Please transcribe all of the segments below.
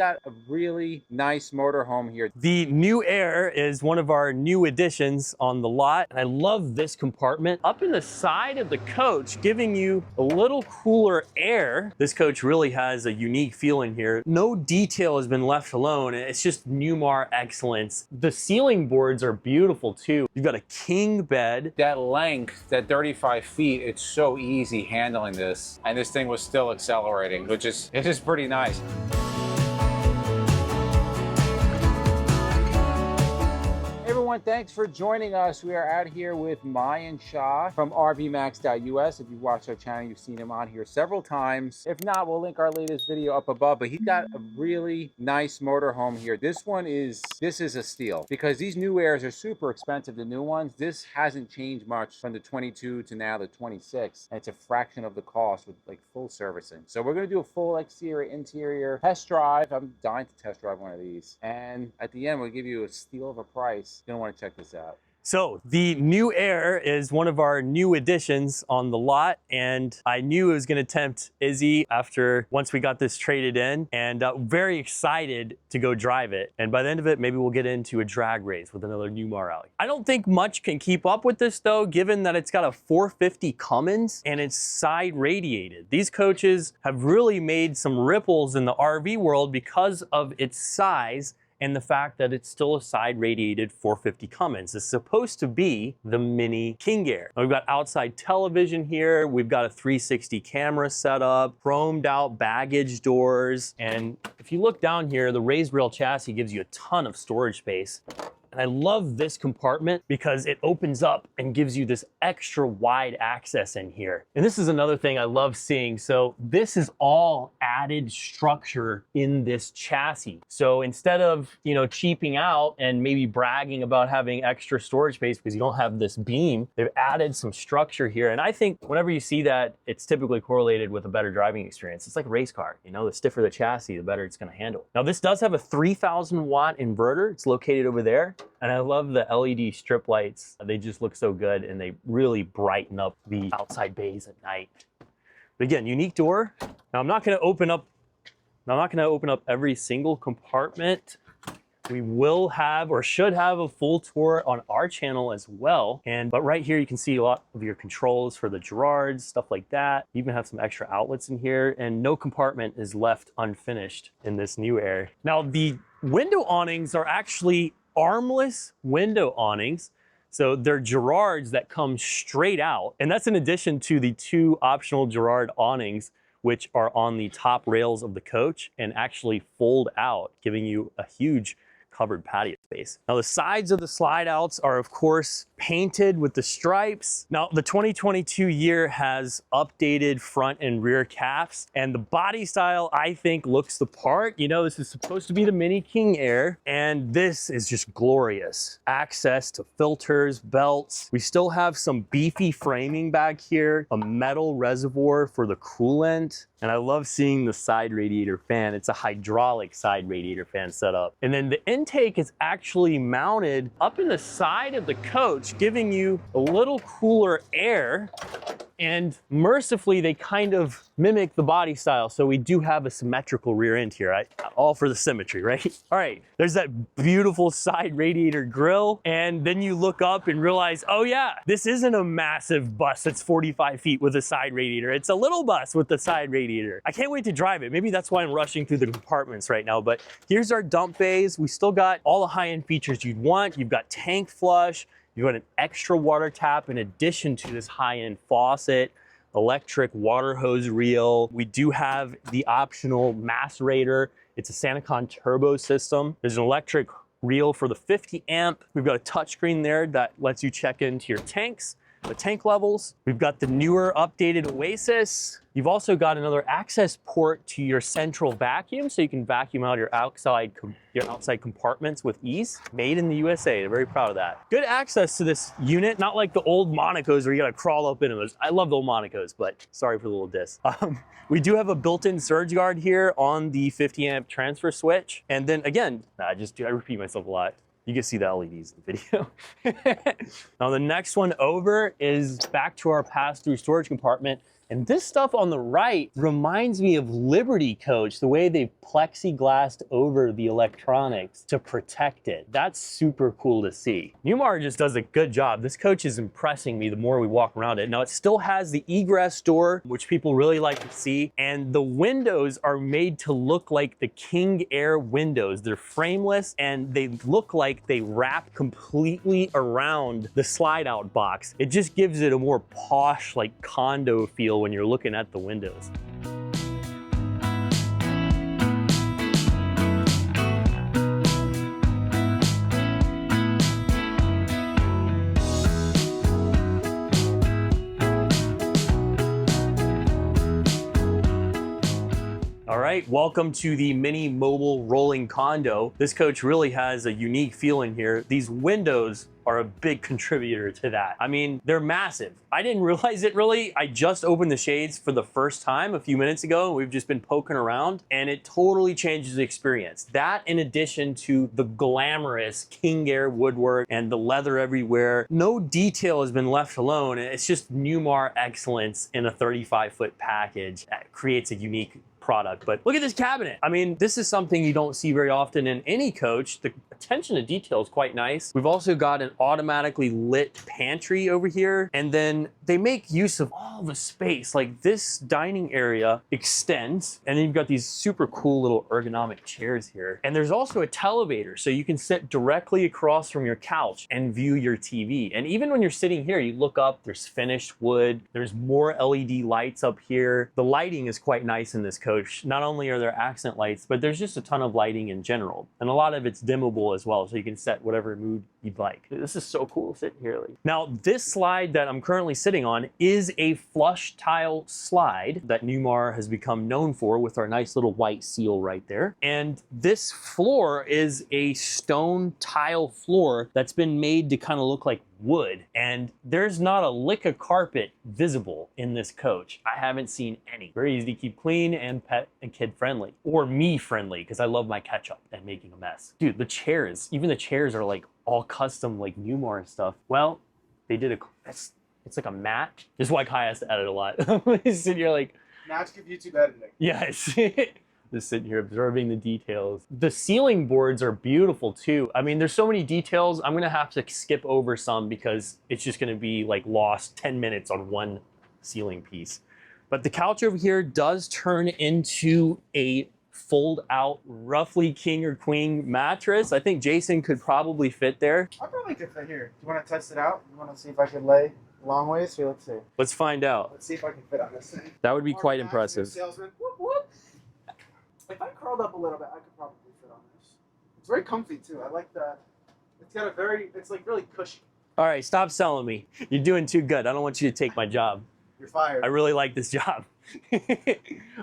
got a really nice motorhome here. The New Aire is one of our new additions on the lot. And I love this compartment up in the side of the coach, giving you a little cooler air. This coach really has a unique feel in here. No detail has been left alone. It's just Newmar excellence. The ceiling boards are beautiful too. You've got a king bed. That length, that 35 feet, it's so easy handling this. And this thing was still accelerating, which is, it's just pretty nice. Everyone, thanks for joining us. We are out here with Mayan Shah from RVmax.us. If you've watched our channel, you've seen him on here several times. If not, we'll link our latest video up above, but he's got a really nice motorhome here. This is a steal because these New Aires are super expensive, the new ones. This hasn't changed much from the 22 to now the 26. And it's a fraction of the cost with like full servicing. So we're gonna do a full exterior, interior test drive. I'm dying to test drive one of these. And at the end, we'll give you a steal of a price. You're gonna want to check this out. So the New Aire is one of our new additions on the lot, and I knew it was going to tempt Izzy once we got this traded in, and very excited to go drive it. And by the end of it, maybe we'll get into a drag race with another Newmar Alley. I don't think much can keep up with this though, given that it's got a 450 Cummins and it's side radiated. These coaches have really made some ripples in the RV world because of its size and the fact that it's still a side radiated 450 Cummins. It's supposed to be the mini King Aire. Now, we've got outside television here. We've got a 360 camera set up, chromed out baggage doors. And if you look down here, the raised rail chassis gives you a ton of storage space. And I love this compartment because it opens up and gives you this extra wide access in here. And this is another thing I love seeing. So this is all added structure in this chassis. So instead of, cheaping out and maybe bragging about having extra storage space because you don't have this beam, they've added some structure here. And I think whenever you see that, it's typically correlated with a better driving experience. It's like a race car, the stiffer the chassis, the better it's gonna handle. Now this does have a 3,000 watt inverter. It's located over there. And I love the LED strip lights. They just look so good and they really brighten up the outside bays at night. But again, unique door. Now I'm not gonna open up every single compartment. We will have or should have a full tour on our channel as well. But right here you can see a lot of your controls for the Gerards, stuff like that. You even have some extra outlets in here and no compartment is left unfinished in this New Aire. Now the window awnings are actually armless window awnings. So they're Gerards that come straight out. And that's in addition to the two optional Gerard awnings, which are on the top rails of the coach and actually fold out, giving you a huge covered patio space. Now the sides of the slide outs are of course painted with the stripes. Now the 2022 year has updated front and rear caps and the body style I think looks the part. This is supposed to be the mini King Aire and this is just glorious. Access to filters, belts. We still have some beefy framing back here, a metal reservoir for the coolant. And I love seeing the side radiator fan. It's a hydraulic side radiator fan setup. And then the intake is actually mounted up in the side of the coach, giving you a little cooler air. And mercifully, they kind of mimic the body style. So we do have a symmetrical rear end here. All for the symmetry, right? All right, there's that beautiful side radiator grill. And then you look up and realize, oh yeah, this isn't a massive bus that's 45 feet with a side radiator. It's a little bus with the side radiator. I can't wait to drive it. Maybe that's why I'm rushing through the compartments right now. But here's our dump bays. We still got all the high-end features you'd want. You've got tank flush. You've got an extra water tap in addition to this high-end faucet, electric water hose reel. We do have the optional macerator. It's a Sanacon turbo system. There's an electric reel for the 50 amp. We've got a touchscreen there that lets you check into your tanks, the tank levels. We've got the newer updated Oasis. You've also got another access port to your central vacuum, so you can vacuum out your outside compartments with ease. Made in the USA, they're very proud of that. Good access to this unit, not like the old Monacos where you gotta crawl up into those. I love the old Monacos, but sorry for the little diss. We do have a built-in surge guard here on the 50 amp transfer switch. And then again, I repeat myself a lot. You can see the LEDs in the video. Now the next one over is back to our pass-through storage compartment. And this stuff on the right reminds me of Liberty Coach, the way they've plexiglassed over the electronics to protect it. That's super cool to see. Newmar just does a good job. This coach is impressing me the more we walk around it. Now, it still has the egress door, which people really like to see, and the windows are made to look like the King Aire windows. They're frameless, and they look like they wrap completely around the slide-out box. It just gives it a more posh, like condo feel when you're looking at the windows. All right, welcome to the mini mobile rolling condo. This coach really has a unique feel in here. These windows are a big contributor to that. I mean, they're massive. I didn't realize it really. I just opened the shades for the first time a few minutes ago, and we've just been poking around, and it totally changes the experience. That, in addition to the glamorous King Aire woodwork and the leather everywhere, no detail has been left alone. It's just Newmar excellence in a 35-foot package that creates a unique product. But look at this cabinet. I mean, this is something you don't see very often in any coach. The attention to detail is quite nice. We've also got an automatically lit pantry over here, and then they make use of all the space. Like, this dining area extends, and then you've got these super cool little ergonomic chairs here. And there's also a televator, so you can sit directly across from your couch and view your TV. And even when you're sitting here, you look up, there's finished wood, there's more LED lights up here. The lighting is quite nice in this coach. Not only are there accent lights, but there's just a ton of lighting in general. And a lot of it's dimmable as well, so you can set whatever mood you'd like. This is so cool sitting here. Now, this slide that I'm currently sitting on is a flush tile slide that Newmar has become known for, with our nice little white seal right there. And this floor is a stone tile floor that's been made to kind of look like wood, and there's not a lick of carpet visible in this coach. I haven't seen any. Very easy to keep clean and pet and kid friendly, or me friendly, because I love my ketchup and making a mess. Dude, the chairs, even the chairs are like all custom, like Newmar and stuff. Well, they did it's like a mat. This is why Kai has to edit a lot. He's sitting here like, match give YouTube editing. Yes. Just sitting here observing the details. The ceiling boards are beautiful too. I mean, there's so many details. I'm gonna have to skip over some because it's just gonna be like lost 10 minutes on one ceiling piece. But the couch over here does turn into a fold out, roughly king or queen mattress. I think Jason could probably fit there. I probably could fit here. Do you want to test it out? You want to see if I could lay long ways? Here, let's see. Let's find out. Let's see if I can fit on this thing. That would be quite impressive. Salesman. Whoop, whoop. If I curled up a little bit, I could probably fit on this. It's very comfy too. I like that. It's got it's like really cushy. All right, stop selling me. You're doing too good. I don't want you to take my job. You're fired. I really like this job.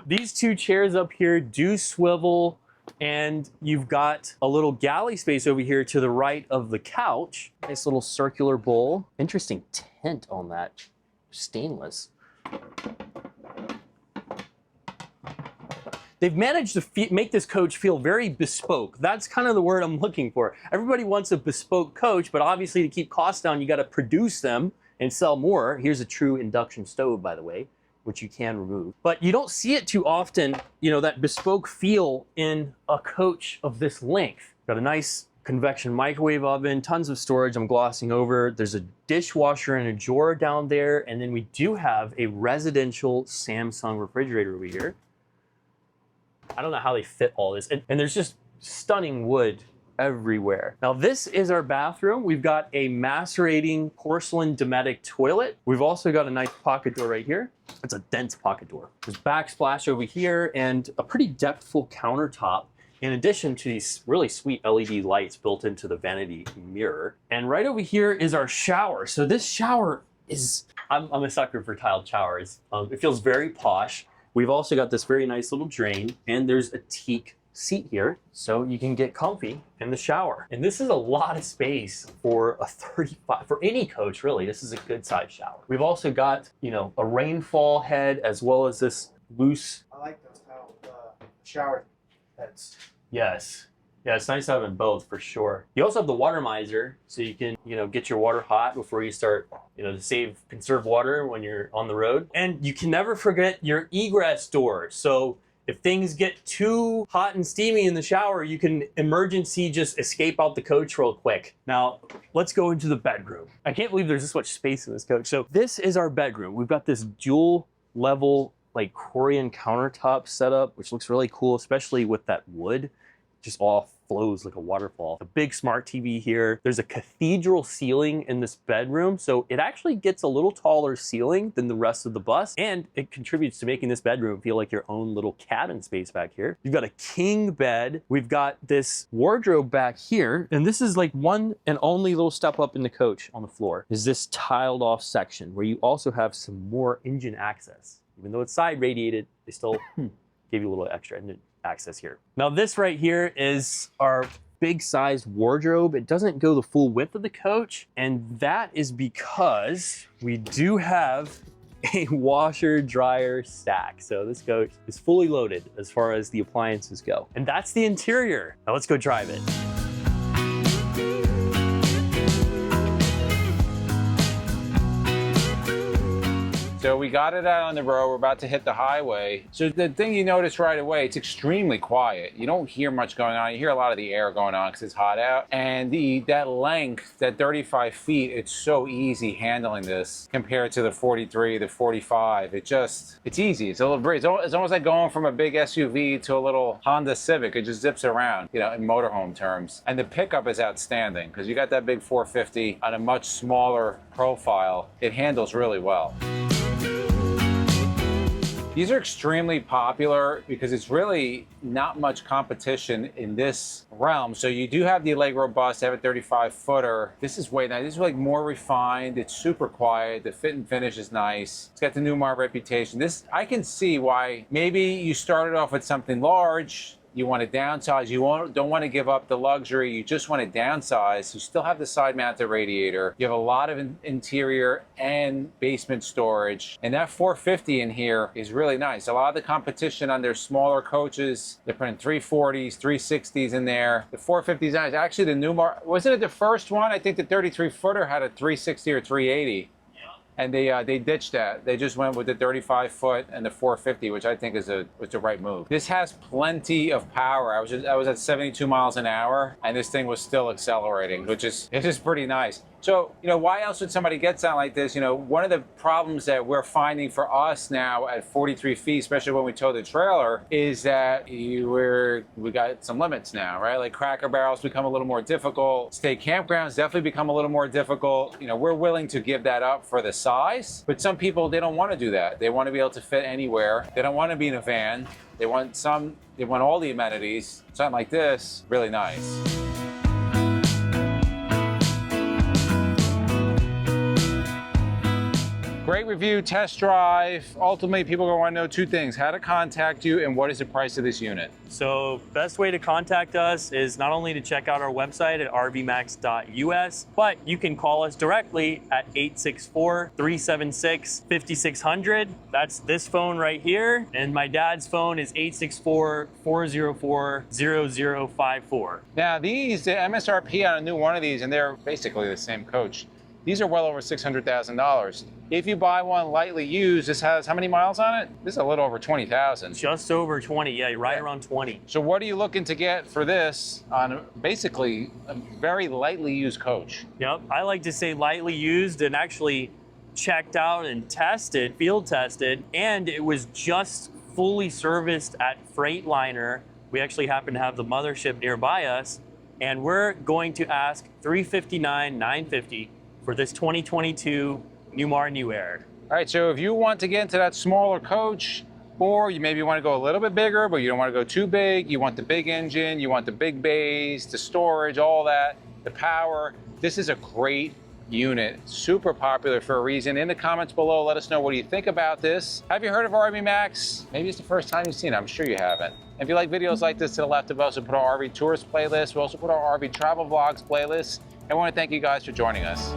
These two chairs up here do swivel, and you've got a little galley space over here to the right of the couch. Nice little circular bowl. Interesting tint on that. Stainless. They've managed to make this coach feel very bespoke. That's kind of the word I'm looking for. Everybody wants a bespoke coach, but obviously to keep costs down, you got to produce them and sell more. Here's a true induction stove, by the way, which you can remove. But you don't see it too often, you know, that bespoke feel in a coach of this length. Got a nice convection microwave oven, tons of storage I'm glossing over. There's a dishwasher and a drawer down there. And then we do have a residential Samsung refrigerator over here. I don't know how they fit all this. And there's just stunning wood everywhere. Now, this is our bathroom. We've got a macerating porcelain Dometic toilet. We've also got a nice pocket door right here. It's a dense pocket door. There's backsplash over here and a pretty depthful countertop, in addition to these really sweet LED lights built into the vanity mirror. And right over here is our shower. So this shower is, I'm a sucker for tiled showers. It feels very posh. We've also got this very nice little drain, and there's a teak seat here, so you can get comfy in the shower. And this is a lot of space for a 35, for any coach really. This is a good size shower. We've also got, you know, a rainfall head as well as this loose. I like those shower heads. Yes. Yeah, it's nice having both for sure. You also have the water miser, so you can, get your water hot before you start, to conserve water when you're on the road. And you can never forget your egress door. So if things get too hot and steamy in the shower, you can emergency just escape out the coach real quick. Now, let's go into the bedroom. I can't believe there's this much space in this coach. So this is our bedroom. We've got this dual level, like Korean countertop setup, which looks really cool, especially with that wood. Just all flows like a waterfall. A big smart TV here. There's a cathedral ceiling in this bedroom, so it actually gets a little taller ceiling than the rest of the bus, and it contributes to making this bedroom feel like your own little cabin space back here. You've got a king bed. We've got this wardrobe back here, and this is like one and only little step up in the coach on the floor, is this tiled off section where you also have some more engine access. Even though it's side radiated, they still give you a little extra engine access here. Now this right here is our big sized wardrobe. It doesn't go the full width of the coach, and that is because we do have a washer dryer stack. So this coach is fully loaded as far as the appliances go. And that's the interior. Now let's go drive it. So we got it out on the road. We're about to hit the highway. So the thing you notice right away, it's extremely quiet. You don't hear much going on. You hear a lot of the air going on because it's hot out. And that length, that 35 feet, it's so easy handling this compared to the 43, the 45. It's easy. It's a little breeze. It's almost like going from a big SUV to a little Honda Civic. It just zips around, in motorhome terms. And the pickup is outstanding because you got that big 450 on a much smaller profile. It handles really well. These are extremely popular because it's really not much competition in this realm. So you do have the Allegro bus, they have a 35 footer. This is way nice. This is like more refined. It's super quiet. The fit and finish is nice. It's got the Newmar reputation. I can see why maybe you started off with something large. You want to downsize, you don't want to give up the luxury, you just want to downsize. You still have the side mounted radiator. You have a lot of interior and basement storage. And that 450 in here is really nice. A lot of the competition on their smaller coaches, they're putting 340s, 360s in there. The 450 is nice. Actually, the Newmar, wasn't it the first one? I think the 33 footer had a 360 or 380. And they ditched that. They just went with the 35 foot and the 450, which I think was the right move. This has plenty of power. I was at 72 miles an hour, and this thing was still accelerating, which is pretty nice. So, why else would somebody get something like this? One of the problems that we're finding for us now at 43 feet, especially when we tow the trailer, is that we got some limits now, right? Like Cracker Barrels become a little more difficult. State campgrounds definitely become a little more difficult. We're willing to give that up for the size, but some people, they don't want to do that. They want to be able to fit anywhere. They don't want to be in a van. They want all the amenities. Something like this, really nice. Great review, test drive. Ultimately, people are going to want to know two things: how to contact you and what is the price of this unit. So best way to contact us is not only to check out our website at rvmax.us, but you can call us directly at 864-376-5600. That's this phone right here. And my dad's phone is 864-404-0054. Now the MSRP on a new one of these, and they're basically the same coach, these are well over $600,000. If you buy one lightly used, this has how many miles on it? This is a little over 20,000. Just over 20, yeah, right around 20. So what are you looking to get for this on basically a very lightly used coach? Yep, I like to say lightly used and actually checked out and tested, field tested, and it was just fully serviced at Freightliner. We actually happen to have the mothership nearby us, and we're going to ask $359,950 for this 2022 Newmar New Aire. All right, so if you want to get into that smaller coach, or you maybe want to go a little bit bigger, but you don't want to go too big, you want the big engine, you want the big bays, the storage, all that, the power, this is a great unit, super popular for a reason. In the comments below, let us know what do you think about this. Have you heard of RV Max? Maybe it's the first time you've seen it, I'm sure you haven't. If you like videos like this, to the left of us, we put our RV Tours playlist, we also put our RV Travel Vlogs playlist, and I want to thank you guys for joining us.